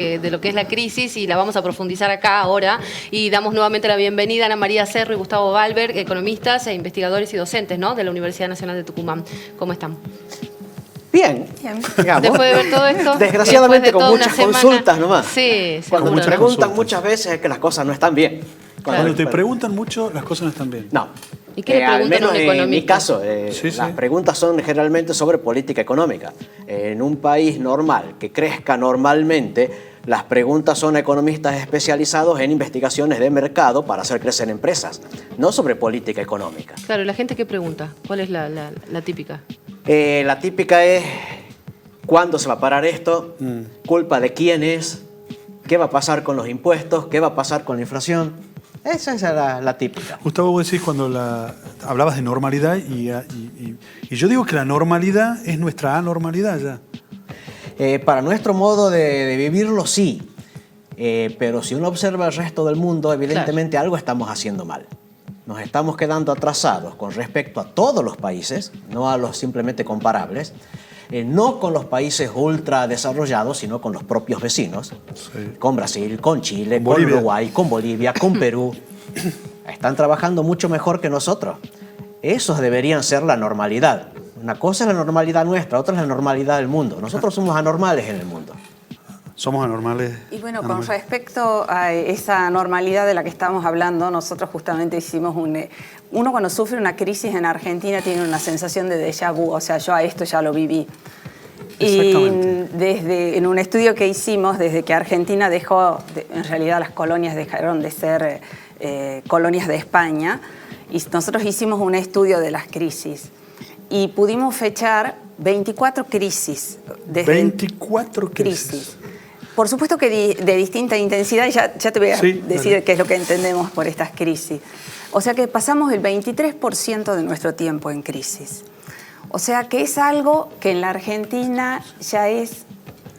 de lo que es la crisis y la vamos a profundizar acá ahora y damos nuevamente la bienvenida a Ana María Cerro y Gustavo Valberg, economistas e investigadores y docentes, ¿no?, de la Universidad Nacional de Tucumán. ¿Cómo están? Bien. Digamos. Después de ver todo esto, desgraciadamente con muchas consultas nomás. Sí, cuando me preguntan muchas veces es que las cosas no están bien. Cuando te preguntan mucho, las cosas no están bien. No. ¿Y qué le preguntan al menos a un economista? En mi caso, las preguntas son generalmente sobre política económica. En un país normal, que crezca normalmente, las preguntas son a economistas especializados en investigaciones de mercado para hacer crecer empresas, no sobre política económica. Claro, ¿y la gente qué pregunta? ¿Cuál es la típica? La típica es, ¿cuándo se va a parar esto? ¿Culpa de quién es? ¿Qué va a pasar con los impuestos? ¿Qué va a pasar con la inflación? Esa es la típica. Gustavo, vos decís cuando hablabas de normalidad y yo digo que la normalidad es nuestra anormalidad ya. Para nuestro modo de vivirlo, sí. Pero si uno observa el resto del mundo, evidentemente algo estamos haciendo mal. Nos estamos quedando atrasados con respecto a todos los países, no a los simplemente comparables. No con los países ultra desarrollados, sino con los propios vecinos. Sí. Con Brasil, con Chile, con Uruguay, con Bolivia, con Perú. Están trabajando mucho mejor que nosotros. Esos deberían ser la normalidad. Una cosa es la normalidad nuestra, otra es la normalidad del mundo. Nosotros somos anormales en el mundo. Somos anormales. Y bueno, con respecto a esa normalidad de la que estamos hablando, nosotros justamente hicimos uno cuando sufre una crisis en Argentina tiene una sensación de déjà vu, o sea, yo a esto ya lo viví. Y en un estudio que hicimos, desde que Argentina dejó, en realidad las colonias dejaron de ser colonias de España, y nosotros hicimos un estudio de las crisis. Y pudimos fechar 24 crisis. 24 crisis. Por supuesto que de distinta intensidad, y ya te voy a decir qué es lo que entendemos por estas crisis. O sea que pasamos el 23% de nuestro tiempo en crisis. O sea que es algo que en la Argentina ya es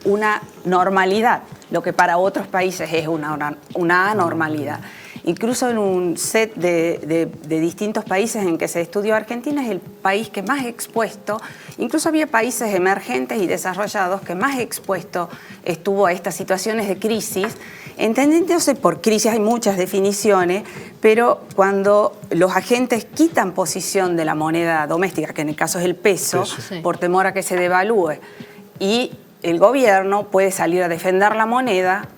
una normalidad, lo que para otros países es una anormalidad. Incluso en un set de distintos países en que se estudió, Argentina es el país que más expuesto, incluso había países emergentes y desarrollados que más expuesto estuvo a estas situaciones de crisis. Entendiéndose por crisis hay muchas definiciones, pero cuando los agentes quitan posición de la moneda doméstica, que en el caso es el peso, por temor a que se devalúe, y el gobierno puede salir a defender la moneda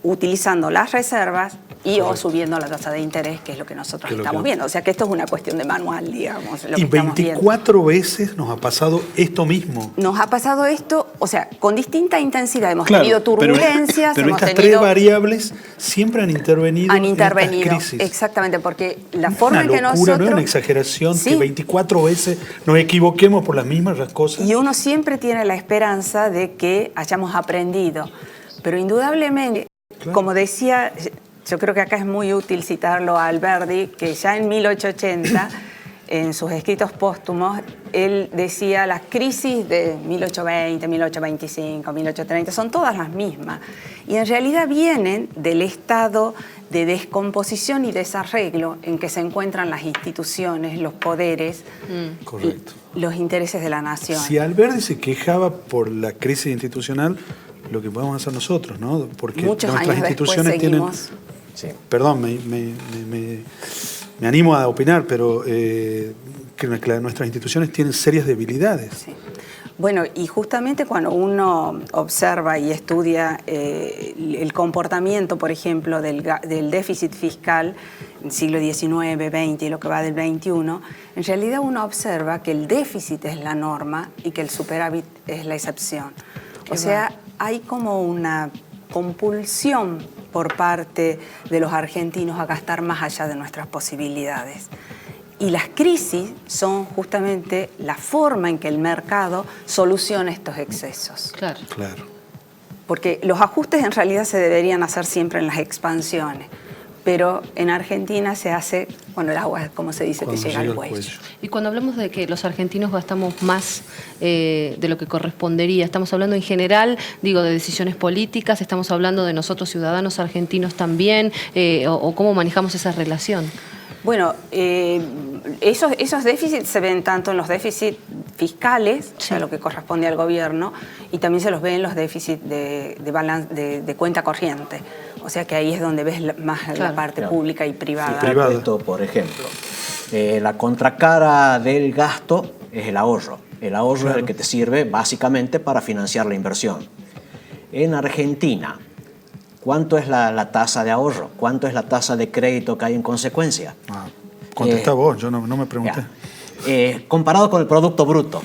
utilizando las reservas o subiendo la tasa de interés, que es lo que nosotros estamos viendo. O sea que esto es una cuestión de manual, digamos. Lo y 24 veces nos ha pasado esto mismo. Nos ha pasado esto, o sea, con distinta intensidad. Hemos tenido turbulencias. Pero estas tres variables siempre han intervenido en estas crisis. Exactamente, porque la forma en que nosotros... No es una exageración que 24 veces nos equivoquemos por las mismas cosas. Y uno siempre tiene la esperanza de que hayamos aprendido. Pero indudablemente, como decía... Yo creo que acá es muy útil citarlo a Alberdi, que ya en 1880, en sus escritos póstumos, él decía las crisis de 1820, 1825, 1830, son todas las mismas. Y en realidad vienen del estado de descomposición y desarreglo en que se encuentran las instituciones, los poderes, los intereses de la nación. Si Alberdi se quejaba por la crisis institucional, lo que podemos hacer nosotros, ¿no? Porque nuestras instituciones tienen... Sí. Perdón, me animo a opinar, pero que nuestras instituciones tienen serias debilidades. Sí. Bueno, y justamente cuando uno observa y estudia el comportamiento, por ejemplo, del déficit fiscal en el siglo XIX, XX y lo que va del XXI, en realidad uno observa que el déficit es la norma y que el superávit es la excepción. O sea, hay como una compulsión por parte de los argentinos a gastar más allá de nuestras posibilidades. Y las crisis son justamente la forma en que el mercado soluciona estos excesos. Claro. Porque los ajustes en realidad se deberían hacer siempre en las expansiones, pero en Argentina se hace cuando el agua, como se dice, te llega al cuello. Y cuando hablamos de que los argentinos gastamos más de lo que correspondería, estamos hablando en general, digo, de decisiones políticas, estamos hablando de nosotros ciudadanos argentinos también, o cómo manejamos esa relación. Bueno, esos déficits se ven tanto en los déficits fiscales, o sea, lo que corresponde al gobierno, y también se los ve en los déficits de cuenta corriente. O sea que ahí es donde ves más la parte pública y privada. Esto, por ejemplo, la contracara del gasto es el ahorro. El ahorro es el que te sirve básicamente para financiar la inversión. En Argentina, ¿cuánto es la tasa de ahorro? ¿Cuánto es la tasa de crédito que hay en consecuencia? Contesta vos, yo no me pregunté. Comparado con el Producto Bruto,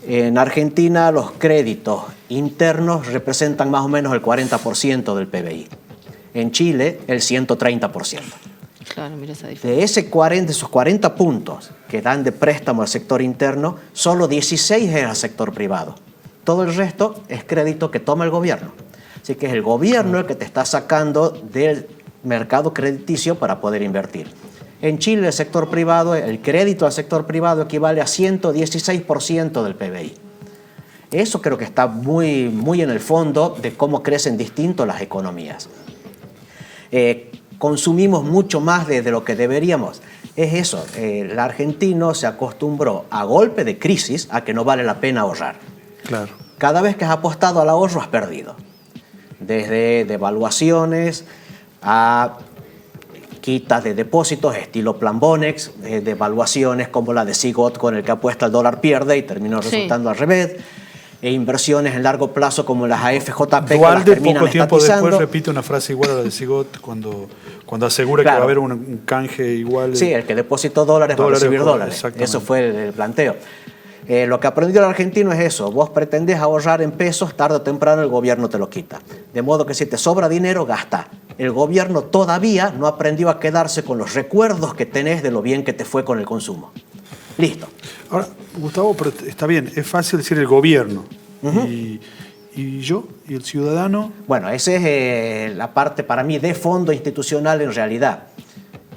en Argentina los créditos internos representan más o menos el 40% del PBI. En Chile, el 130%. Claro, mira esa diferencia. De esos 40 puntos que dan de préstamo al sector interno, solo 16 es al sector privado. Todo el resto es crédito que toma el gobierno. Así que es el gobierno el que te está sacando del mercado crediticio para poder invertir. En Chile, el sector privado, el crédito al sector privado equivale a 116% del PBI. Eso creo que está muy, muy en el fondo de cómo crecen distinto las economías. Consumimos mucho más de lo que deberíamos. Es eso, el argentino se acostumbró a golpe de crisis a que no vale la pena ahorrar. Claro. Cada vez que has apostado al ahorro has perdido. Desde devaluaciones a quitas de depósitos estilo Plan Bonex, devaluaciones como la de Sigot con el que apuesta el dólar pierde y terminó resultando al revés. E inversiones en largo plazo como las AFJP que las terminan poco tiempo estatizando. después repite una frase igual a la de Sigot cuando asegura que va a haber un canje igual. Sí, el que depositó dólares va a recibir dólares. Eso fue el planteo. Lo que aprendió el argentino es eso. Vos pretendés ahorrar en pesos, tarde o temprano el gobierno te lo quita. De modo que si te sobra dinero, gasta. El gobierno todavía no aprendió a quedarse con los recuerdos que tenés de lo bien que te fue con el consumo. Listo. Ahora, Gustavo, pero está bien, es fácil decir el gobierno. ¿Y yo? ¿Y el ciudadano? Bueno, esa es la parte para mí de fondo institucional en realidad.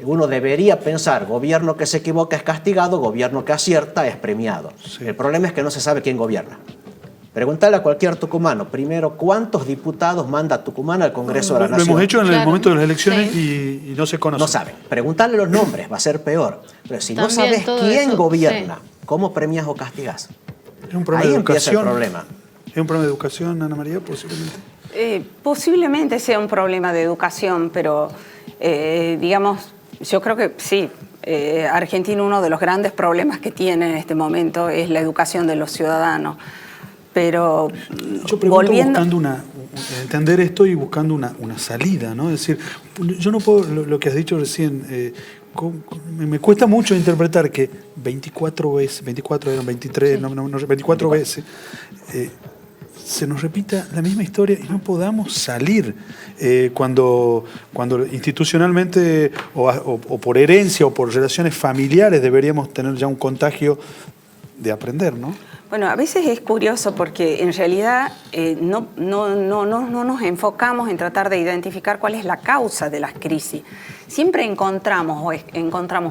Uno debería pensar, gobierno que se equivoca es castigado, gobierno que acierta es premiado. Sí. El problema es que no se sabe quién gobierna. Preguntarle a cualquier tucumano, primero, ¿cuántos diputados manda Tucumán al Congreso de la Nación? Lo hemos hecho en el momento de las elecciones y no se conoce. No saben. Preguntarle los nombres va a ser peor. Pero si no sabes quién gobierna, ¿cómo premias o castigás? Es un problema de educación. Empieza el problema. ¿Es un problema de educación, Ana María, posiblemente? Posiblemente sea un problema de educación, pero digamos, yo creo que sí. Argentina, uno de los grandes problemas que tiene en este momento es la educación de los ciudadanos. Pero yo pregunto buscando entender esto y buscando una salida, ¿no? Es decir, yo no puedo, lo que has dicho recién, me cuesta mucho interpretar que 24 veces, 24 eran 23, sí. 24 veces, se nos repita la misma historia y no podamos salir cuando institucionalmente o por herencia o por relaciones familiares deberíamos tener ya un contagio de aprender, ¿no? Bueno, a veces es curioso porque en realidad no nos enfocamos en tratar de identificar cuál es la causa de las crisis. Siempre encontramos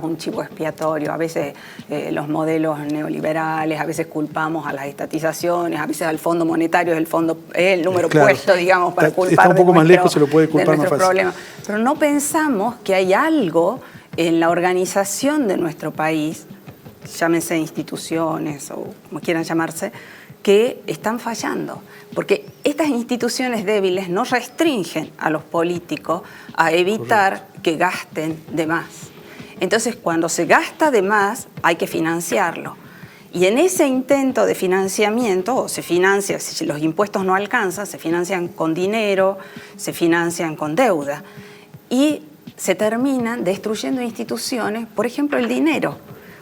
un chivo expiatorio, a veces los modelos neoliberales, a veces culpamos a las estatizaciones, a veces al Fondo Monetario es el número puesto, digamos, para culpar está un poco más lejos, se lo puede culpar más fácil. Problema. Pero no pensamos que hay algo en la organización de nuestro país, llámense instituciones o como quieran llamarse, que están fallando. Porque estas instituciones débiles no restringen a los políticos a evitar que gasten de más. Entonces, cuando se gasta de más, hay que financiarlo. Y en ese intento de financiamiento, o se financia, si los impuestos no alcanzan, se financian con dinero, se financian con deuda. Y se terminan destruyendo instituciones, por ejemplo, el dinero.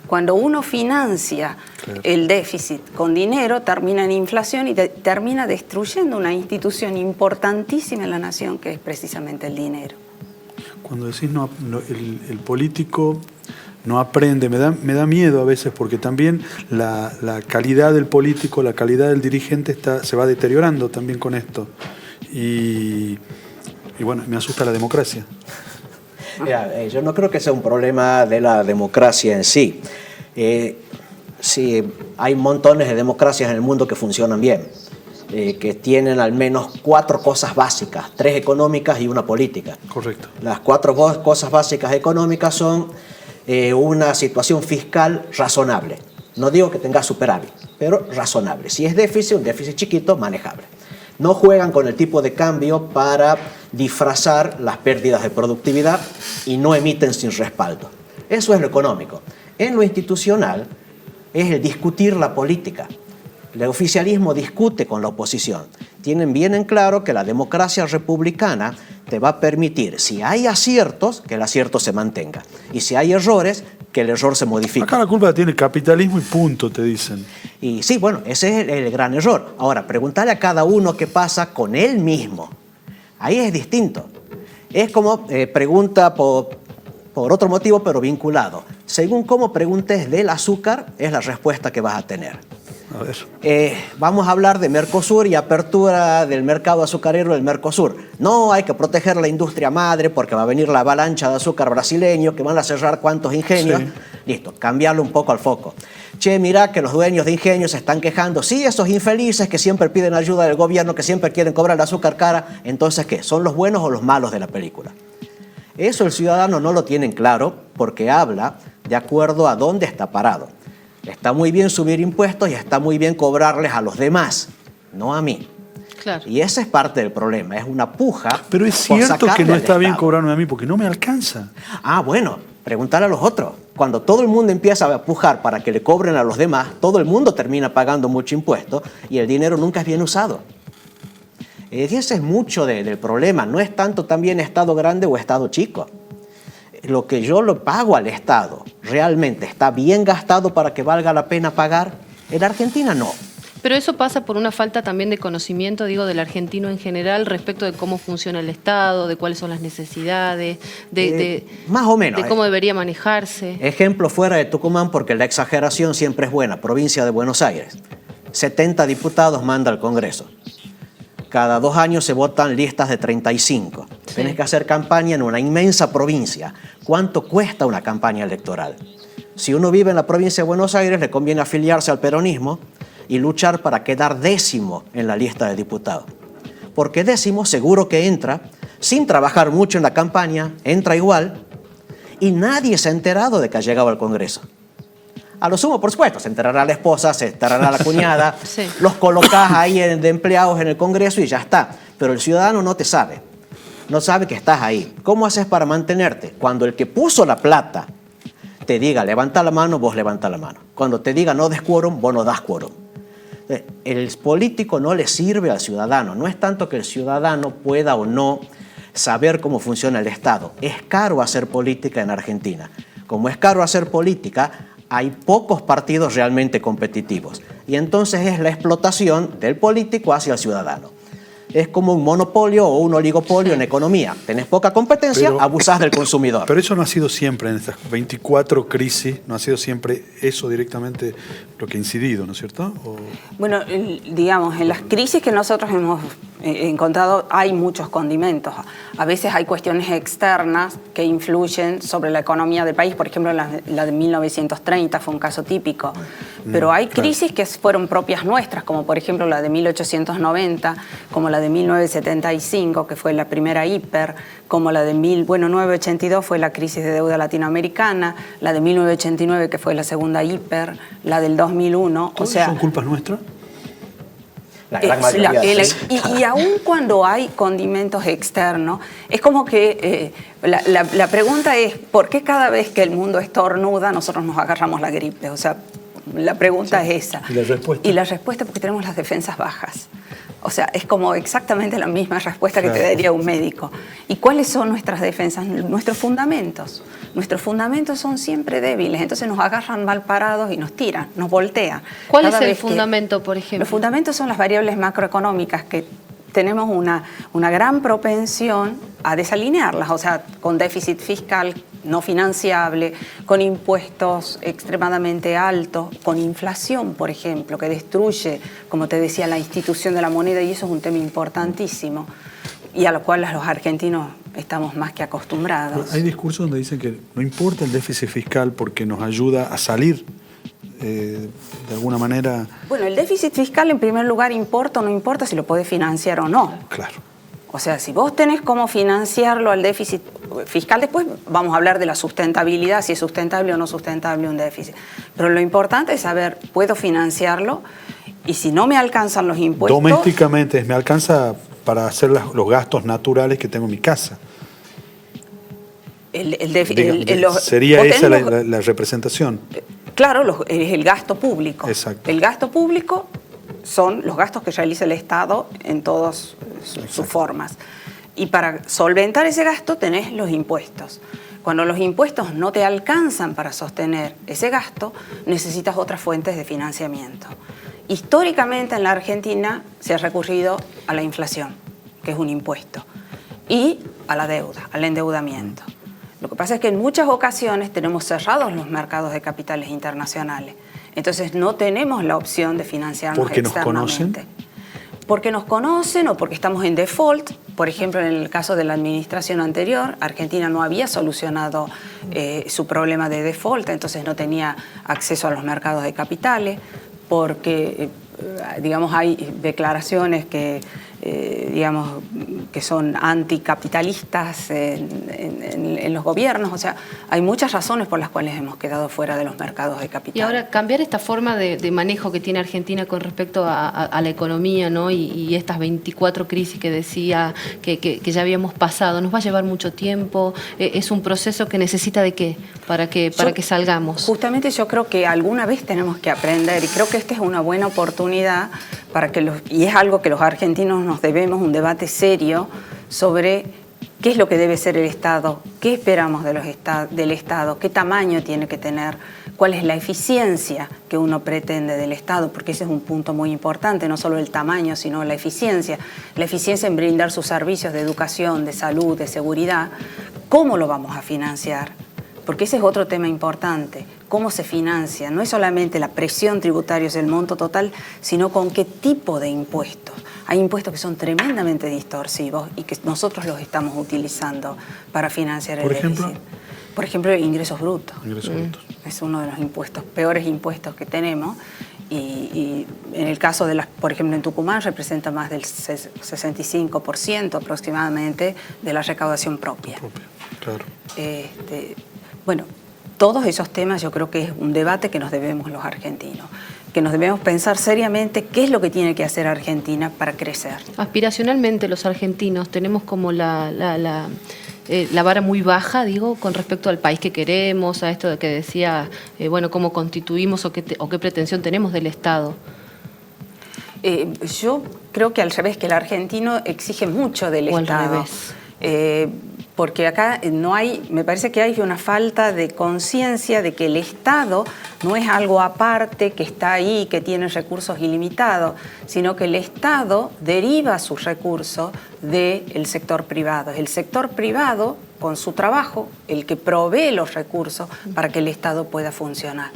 Cuando uno financia el déficit con dinero, termina en inflación y termina destruyendo una institución importantísima en la nación, que es precisamente el dinero. Cuando decís el político no aprende, me da miedo a veces, porque también la calidad del político, la calidad del dirigente se va deteriorando también con esto. Y bueno, me asusta la democracia. Mira, yo no creo que sea un problema de la democracia en sí. Sí, hay montones de democracias en el mundo que funcionan bien, que tienen al menos 4 cosas básicas, 3 económicas y una política. Correcto. Las 4 cosas básicas económicas son una situación fiscal razonable. No digo que tenga superávit, pero razonable. Si es déficit, un déficit chiquito, manejable. No juegan con el tipo de cambio para disfrazar las pérdidas de productividad y no emiten sin respaldo. Eso es lo económico. En lo institucional es el discutir la política. El oficialismo discute con la oposición. Tienen bien en claro que la democracia republicana te va a permitir, si hay aciertos, que el acierto se mantenga. Y si hay errores, que el error se modifique. Acá la culpa la tiene el capitalismo y punto, te dicen. Y sí, bueno, ese es el gran error. Ahora, preguntarle a cada uno qué pasa con él mismo. Ahí es distinto. Es como pregunta por otro motivo, pero vinculado. Según cómo preguntes del azúcar, es la respuesta que vas a tener. A ver. Vamos a hablar de Mercosur y apertura del mercado azucarero del Mercosur. No, hay que proteger la industria madre porque va a venir la avalancha de azúcar brasileño que van a cerrar cuantos ingenios. Sí. Listo, cambiarlo un poco al foco. Che, mira que los dueños de ingenios se están quejando. Sí, esos infelices que siempre piden ayuda del gobierno, que siempre quieren cobrar el azúcar cara. Entonces, ¿qué? ¿Son los buenos o los malos de la película? Eso el ciudadano no lo tiene claro porque habla de acuerdo a dónde está parado. Está muy bien subir impuestos y está muy bien cobrarles a los demás, no a mí. Claro. Y esa es parte del problema, es una puja. Pero es cierto que no está bien cobrarme a mí porque no me alcanza. Ah, bueno, pregúntale a los otros. Cuando todo el mundo empieza a pujar para que le cobren a los demás, todo el mundo termina pagando mucho impuesto y el dinero nunca es bien usado. Y ese es mucho del problema, no es tanto también Estado grande o Estado chico. Lo que yo lo pago al Estado, ¿realmente está bien gastado para que valga la pena pagar? En Argentina no. Pero eso pasa por una falta también de conocimiento, digo, del argentino en general respecto de cómo funciona el Estado, de cuáles son las necesidades, más o menos, de cómo debería manejarse. Ejemplo fuera de Tucumán, porque la exageración siempre es buena. Provincia de Buenos Aires. 70 diputados manda al Congreso. Cada 2 años se votan listas de 35. Sí. Tienes que hacer campaña en una inmensa provincia. ¿Cuánto cuesta una campaña electoral? Si uno vive en la provincia de Buenos Aires, le conviene afiliarse al peronismo y luchar para quedar 10º en la lista de diputados. Porque 10º seguro que entra, sin trabajar mucho en la campaña, entra igual, y nadie se ha enterado de que ha llegado al Congreso. A lo sumo, por supuesto, se enterará la esposa, se enterará la cuñada, sí. Los colocás ahí de empleados en el Congreso y ya está. Pero el ciudadano no te sabe, no sabe que estás ahí. ¿Cómo haces para mantenerte? Cuando el que puso la plata te diga levanta la mano, vos levanta la mano. Cuando te diga no des quórum, vos no das quórum. El político no le sirve al ciudadano. No es tanto que el ciudadano pueda o no saber cómo funciona el Estado. Es caro hacer política en Argentina. Como es caro hacer política, hay pocos partidos realmente competitivos. Y entonces es la explotación del político hacia el ciudadano. Es como un monopolio o un oligopolio en economía. Tenés poca competencia, abusás del consumidor. Pero eso no ha sido siempre en estas 24 crisis, no ha sido siempre eso directamente lo que ha incidido, ¿no es cierto? Bueno, digamos, en las crisis que nosotros hemos encontrado hay muchos condimentos. A veces hay cuestiones externas que influyen sobre la economía del país. Por ejemplo, la de 1930 fue un caso típico. Pero hay crisis que fueron propias nuestras, como por ejemplo la de 1890, como la de 1975, que fue la primera hiper, como la de 1982 fue la crisis de deuda latinoamericana, la de 1989 que fue la segunda hiper, la del 2001. ¿Todas son culpas nuestras? La gran mayoría, sí. Y aun cuando hay condimentos externos, es como que la pregunta es, ¿por qué cada vez que el mundo estornuda nosotros nos agarramos la gripe? O sea, la pregunta es esa. ¿Y la respuesta? Y la respuesta es porque tenemos las defensas bajas. O sea, es como exactamente la misma respuesta que te daría un médico. ¿Y cuáles son nuestras defensas? Nuestros fundamentos. Nuestros fundamentos son siempre débiles, entonces nos agarran mal parados y nos tiran, nos voltean. ¿Cuál es el fundamento, por ejemplo? Los fundamentos son las variables macroeconómicas que tenemos una gran propensión a desalinearlas, o sea, con déficit fiscal no financiable, con impuestos extremadamente altos, con inflación, por ejemplo, que destruye, como te decía, la institución de la moneda, y eso es un tema importantísimo, y a lo cual los argentinos estamos más que acostumbrados. Hay discursos donde dicen que no importa el déficit fiscal porque nos ayuda a salir de alguna manera. Bueno, el déficit fiscal en primer lugar importa o no importa si lo podés financiar o no. Claro. O sea, si vos tenés cómo financiarlo al déficit, fiscal. Después vamos a hablar de la sustentabilidad, si es sustentable o no sustentable un déficit. Pero lo importante es saber, ¿puedo financiarlo? Y si no me alcanzan los impuestos... Domésticamente, me alcanza para hacer los gastos naturales que tengo en mi casa. Sería esa la representación. Claro, es el gasto público. Exacto. El gasto público son los gastos que realiza el Estado en todas sus formas. Y para solventar ese gasto tenés los impuestos. Cuando los impuestos no te alcanzan para sostener ese gasto, necesitas otras fuentes de financiamiento. Históricamente en la Argentina se ha recurrido a la inflación, que es un impuesto, y a la deuda, al endeudamiento. Lo que pasa es que en muchas ocasiones tenemos cerrados los mercados de capitales internacionales. Entonces no tenemos la opción de financiarnos externamente. ¿Porque nos conocen? Porque nos conocen o porque estamos en default. Por ejemplo, en el caso de la administración anterior, Argentina no había solucionado su problema de default, entonces no tenía acceso a los mercados de capitales, porque, digamos, hay declaraciones que son anticapitalistas en los gobiernos. O sea, hay muchas razones por las cuales hemos quedado fuera de los mercados de capital. Y ahora, cambiar esta forma de manejo que tiene Argentina con respecto a la economía, ¿no? y estas 24 crisis que decía que ya habíamos pasado, ¿nos va a llevar mucho tiempo? ¿Es un proceso que necesita de qué para que salgamos? Justamente yo creo que alguna vez tenemos que aprender, y creo que esta es una buena oportunidad para que y es algo que los argentinos nos debemos, un debate serio sobre qué es lo que debe ser el Estado, qué esperamos del Estado, qué tamaño tiene que tener, cuál es la eficiencia que uno pretende del Estado, porque ese es un punto muy importante, no solo el tamaño, sino la eficiencia en brindar sus servicios de educación, de salud, de seguridad. ¿Cómo lo vamos a financiar? Porque ese es otro tema importante. ¿Cómo se financia? No es solamente la presión tributaria, es el monto total, sino con qué tipo de impuestos. Hay impuestos que son tremendamente distorsivos y que nosotros los estamos utilizando para financiar el déficit. Por ejemplo, ingresos brutos. Ingresos brutos. Es uno de los peores impuestos que tenemos. Y en el caso por ejemplo, en Tucumán representa más del 65% aproximadamente de la recaudación propia. Claro. Bueno, todos esos temas yo creo que es un debate que nos debemos los argentinos, que nos debemos pensar seriamente qué es lo que tiene que hacer Argentina para crecer. Aspiracionalmente los argentinos tenemos como la vara muy baja, digo, con respecto al país que queremos, a esto de que decía, cómo constituimos o qué pretensión tenemos del Estado. Yo creo que al revés, que el argentino exige mucho del Estado. Al revés. Porque acá me parece que hay una falta de conciencia de que el Estado no es algo aparte que está ahí, que tiene recursos ilimitados, sino que el Estado deriva sus recursos del sector privado. Es el sector privado, con su trabajo, el que provee los recursos para que el Estado pueda funcionar.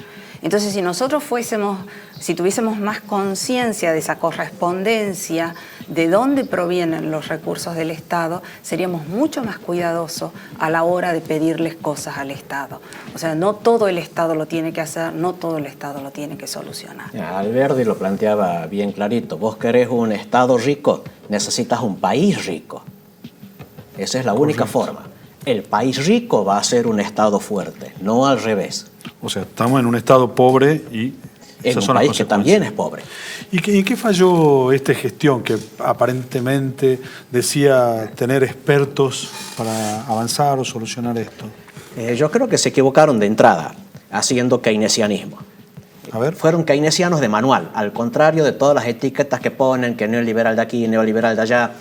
Entonces, si tuviésemos más conciencia de esa correspondencia, de dónde provienen los recursos del Estado, seríamos mucho más cuidadosos a la hora de pedirles cosas al Estado. O sea, no todo el Estado lo tiene que hacer, no todo el Estado lo tiene que solucionar. Alberdi lo planteaba bien clarito. Vos querés un Estado rico, necesitas un país rico. Esa es la única forma. El país rico va a ser un Estado fuerte, no al revés. O sea, estamos en un Estado pobre y en un país que también es pobre. ¿Y qué falló esta gestión que aparentemente decía tener expertos para avanzar o solucionar esto? Yo creo que se equivocaron de entrada, haciendo keynesianismo. A ver. Fueron keynesianos de manual, al contrario de todas las etiquetas que ponen, que neoliberal de aquí, neoliberal de allá.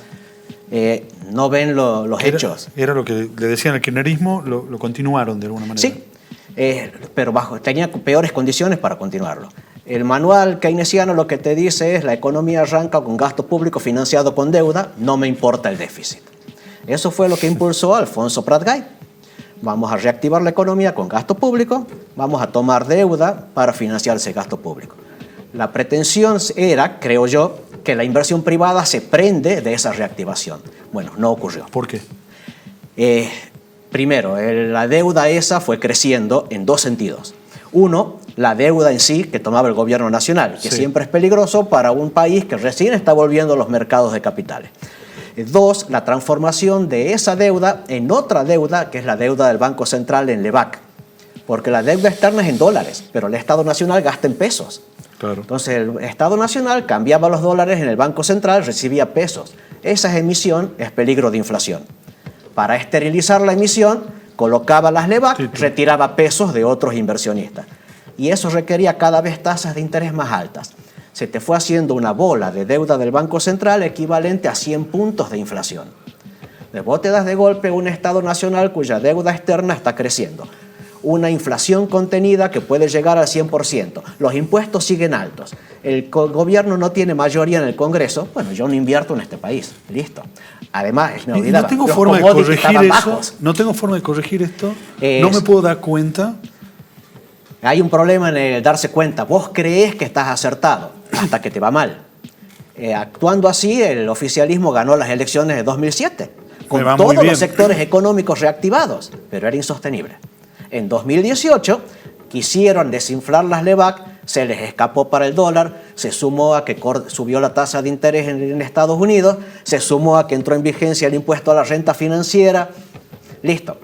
No ven los hechos. Era lo que le decían al kirchnerismo, lo continuaron de alguna manera. Sí, pero tenía peores condiciones para continuarlo. El manual keynesiano lo que te dice es: la economía arranca con gasto público financiado con deuda, no me importa el déficit. Eso fue lo que impulsó Alfonso Prat-Gay. Vamos a reactivar la economía con gasto público, vamos a tomar deuda para financiar ese gasto público. La pretensión era, creo yo, que la inversión privada se prende de esa reactivación. Bueno, no ocurrió. ¿Por qué? Primero, la deuda esa fue creciendo en dos sentidos. Uno, la deuda en sí que tomaba el gobierno nacional, que siempre es peligroso para un país que recién está volviendo a los mercados de capitales. Dos, la transformación de esa deuda en otra deuda, que es la deuda del Banco Central en LEBAC. Porque la deuda externa es en dólares, pero el Estado Nacional gasta en pesos. Claro. Entonces el Estado Nacional cambiaba los dólares en el Banco Central, recibía pesos. Esa emisión es peligro de inflación. Para esterilizar la emisión, colocaba las LEBAC, retiraba pesos de otros inversionistas. Y eso requería cada vez tasas de interés más altas. Se te fue haciendo una bola de deuda del Banco Central equivalente a 100 puntos de inflación. Vos te das de golpe un Estado Nacional cuya deuda externa está creciendo. Una inflación contenida que puede llegar al 100%. Los impuestos siguen altos. El gobierno no tiene mayoría en el Congreso. Bueno, yo no invierto en este país. Listo. Además, me olvidaba, no tengo los forma de commodities corregir estaban eso. bajos. No tengo forma de corregir esto. No me puedo dar cuenta. Hay un problema en el darse cuenta. Vos creés que estás acertado hasta que te va mal. Actuando así, el oficialismo ganó las elecciones de 2007 con todos los sectores económicos reactivados, pero era insostenible. En 2018 quisieron desinflar las LEBAC, se les escapó para el dólar, se sumó a que subió la tasa de interés en Estados Unidos, se sumó a que entró en vigencia el impuesto a la renta financiera. Listo.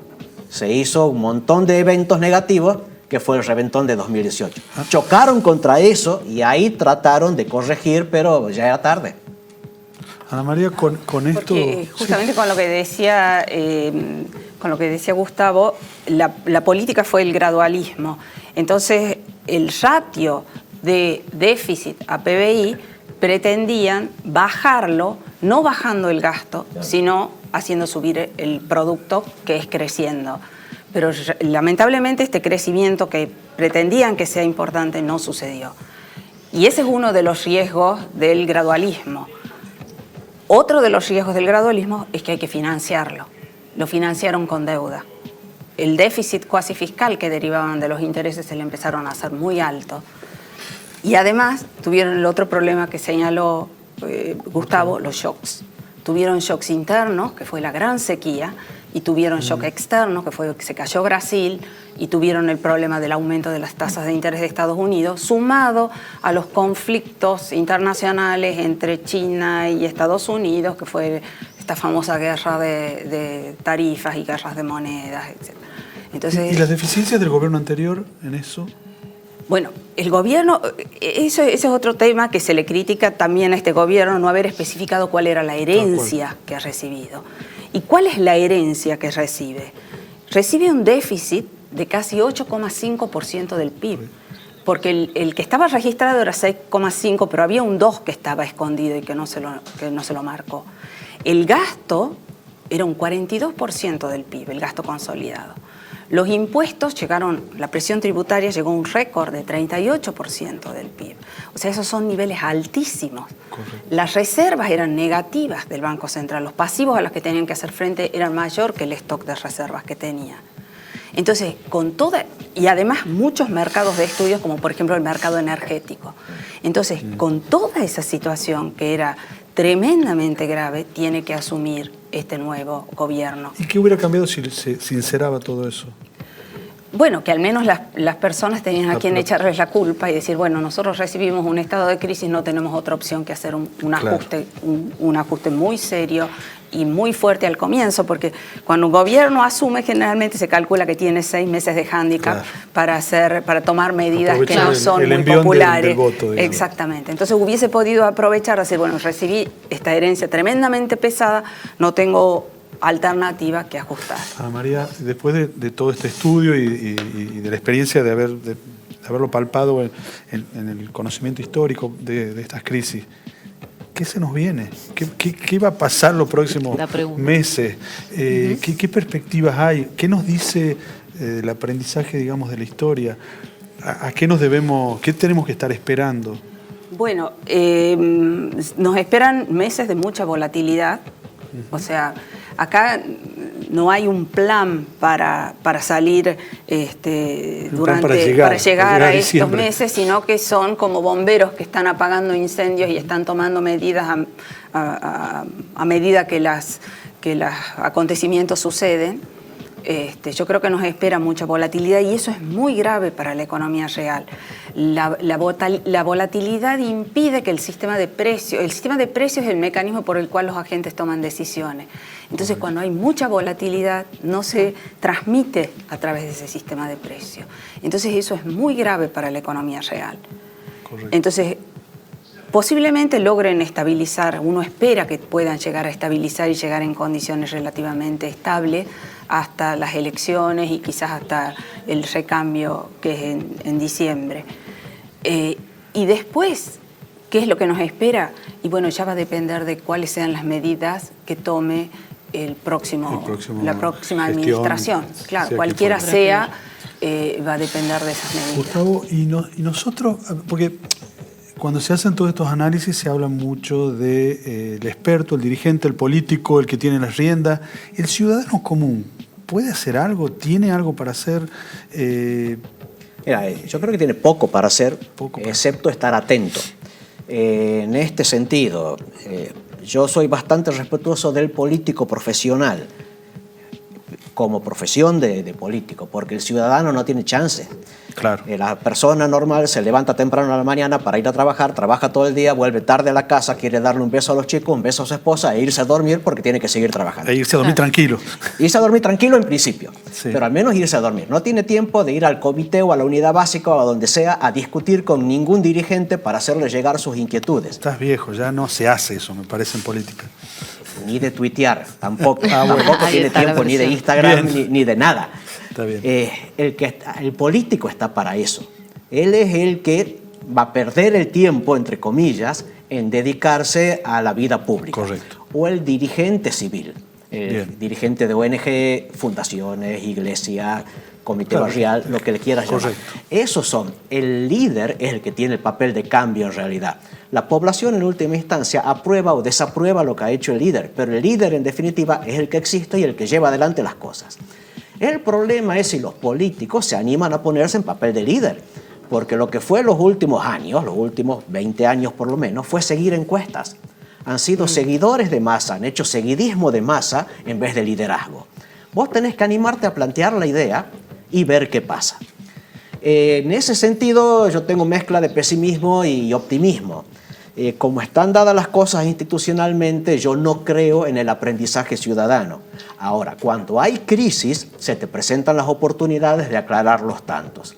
Se hizo un montón de eventos negativos, que fue el reventón de 2018. Chocaron contra eso y ahí trataron de corregir, pero ya era tarde. Ana María, con esto... Porque justamente sí, con lo que decía Gustavo, la política fue el gradualismo. Entonces, el ratio de déficit a PBI pretendían bajarlo, no bajando el gasto, sino haciendo subir el producto, que es creciendo. Pero lamentablemente este crecimiento que pretendían que sea importante no sucedió. Y ese es uno de los riesgos del gradualismo. Otro de los riesgos del gradualismo es que hay que financiarlo. Lo financiaron con deuda. El déficit cuasi fiscal que derivaban de los intereses se le empezaron a hacer muy alto. Y además tuvieron el otro problema que señaló Gustavo, los shocks. Tuvieron shocks internos, que fue la gran sequía, y tuvieron shock externo, que fue que se cayó Brasil, y tuvieron el problema del aumento de las tasas de interés de Estados Unidos, sumado a los conflictos internacionales entre China y Estados Unidos, que fue esta famosa guerra de tarifas y guerras de monedas, etc. Entonces, ¿Y las deficiencias del gobierno anterior en eso? Bueno, el gobierno, ese es otro tema que se le critica también a este gobierno, no haber especificado cuál era la herencia que ha recibido. ¿Y cuál es la herencia que recibe? Recibe un déficit de casi 8,5% del PIB, porque el que estaba registrado era 6,5%, pero había un 2% que estaba escondido y que no se lo marcó. El gasto era un 42% del PIB, el gasto consolidado. Los impuestos la presión tributaria llegó a un récord de 38% del PIB. O sea, esos son niveles altísimos. Correcto. Las reservas eran negativas del Banco Central. Los pasivos a los que tenían que hacer frente eran mayor que el stock de reservas que tenía. Entonces, y además muchos mercados de estudios, como por ejemplo el mercado energético. Entonces, con toda esa situación que era tremendamente grave, tiene que asumir este nuevo gobierno. ¿Y qué hubiera cambiado si se sinceraba todo eso? Bueno, que al menos las personas tenían a quien echarles la culpa y decir, bueno, nosotros recibimos un estado de crisis, no tenemos otra opción que hacer un ajuste muy serio y muy fuerte al comienzo, porque cuando un gobierno asume, generalmente se calcula que tiene 6 meses de hándicap para tomar medidas que no son muy populares. Del voto, exactamente. Entonces hubiese podido aprovechar, decir, bueno, recibí esta herencia tremendamente pesada, no tengo alternativa que ajustar. María, después de todo este estudio y de la experiencia de haberlo palpado en el conocimiento histórico de estas crisis, ¿qué se nos viene? ¿Qué va a pasar los próximos meses? ¿Qué perspectivas hay? ¿Qué nos dice el aprendizaje, digamos, de la historia? ¿A qué nos debemos, qué tenemos que estar esperando? Bueno, nos esperan meses de mucha volatilidad. O sea, acá no hay un plan para salir para llegar a estos meses, sino que son como bomberos que están apagando incendios y están tomando medidas a medida que los acontecimientos suceden. yo creo que nos espera mucha volatilidad y eso es muy grave para la economía real. La volatilidad impide que el sistema de precios es el mecanismo por el cual los agentes toman decisiones. Entonces, cuando hay mucha volatilidad, no se transmite a través de ese sistema de precios. Entonces, eso es muy grave para la economía real. Correcto. Entonces, posiblemente logren estabilizar, uno espera que puedan llegar a estabilizar y llegar en condiciones relativamente estables hasta las elecciones y quizás hasta el recambio que es en diciembre. Y después, ¿qué es lo que nos espera? Y bueno, ya va a depender de cuáles sean las medidas que tome la próxima gestión, administración. Claro, sea cualquiera quien sea, va a depender de esas medidas. Gustavo, y nosotros, porque cuando se hacen todos estos análisis se habla mucho del experto, el dirigente, el político, el que tiene las riendas. ¿El ciudadano común puede hacer algo? ¿Tiene algo para hacer? Mira, yo creo que tiene poco para hacer, excepto estar atento. En este sentido, yo soy bastante respetuoso del político profesional, como profesión de político, porque el ciudadano no tiene chance. Claro. La persona normal se levanta temprano a la mañana para ir a trabajar, trabaja todo el día, vuelve tarde a la casa, quiere darle un beso a los chicos, un beso a su esposa e irse a dormir porque tiene que seguir trabajando. E irse a dormir tranquilo. Irse a dormir tranquilo en principio, sí, pero al menos irse a dormir. No tiene tiempo de ir al comité o a la unidad básica o a donde sea a discutir con ningún dirigente para hacerle llegar sus inquietudes. Estás viejo, ya no se hace eso, me parece, en política. Ni de tuitear, tampoco, bueno. tampoco tiene tiempo ni de Instagram ni de nada. Está bien. El político está para eso. Él es el que va a perder el tiempo, entre comillas, en dedicarse a la vida pública. Correcto. O el dirigente civil, el Bien. dirigente de ONG, fundaciones, iglesias, comité barrial, lo que le quieras llamar. Correcto. Esos son. El líder es el que tiene el papel de cambio en realidad. La población en última instancia aprueba o desaprueba lo que ha hecho el líder, pero el líder en definitiva es el que existe y el que lleva adelante las cosas. El problema es si los políticos se animan a ponerse en papel de líder, porque lo que fue los últimos años, los últimos 20 años por lo menos, fue seguir encuestas. Han sido seguidores de masa, han hecho seguidismo de masa en vez de liderazgo. Vos tenés que animarte a plantear la idea y ver qué pasa. En ese sentido, yo tengo mezcla de pesimismo y optimismo. Como están dadas las cosas institucionalmente, yo no creo en el aprendizaje ciudadano. Ahora, cuando hay crisis, se te presentan las oportunidades de aclarar los tantos.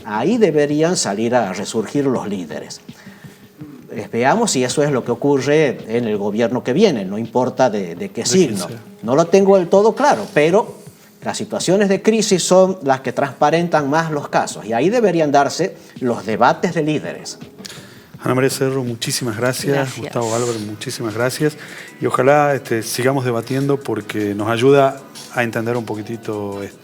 Ahí deberían salir a resurgir los líderes. Veamos si eso es lo que ocurre en el gobierno que viene, no importa de qué signo. No lo tengo del todo claro, pero las situaciones de crisis son las que transparentan más los casos y ahí deberían darse los debates de líderes. Ana María Cerro, muchísimas gracias. Gustavo Álvarez, muchísimas gracias. Y ojalá sigamos debatiendo porque nos ayuda a entender un poquitito esto.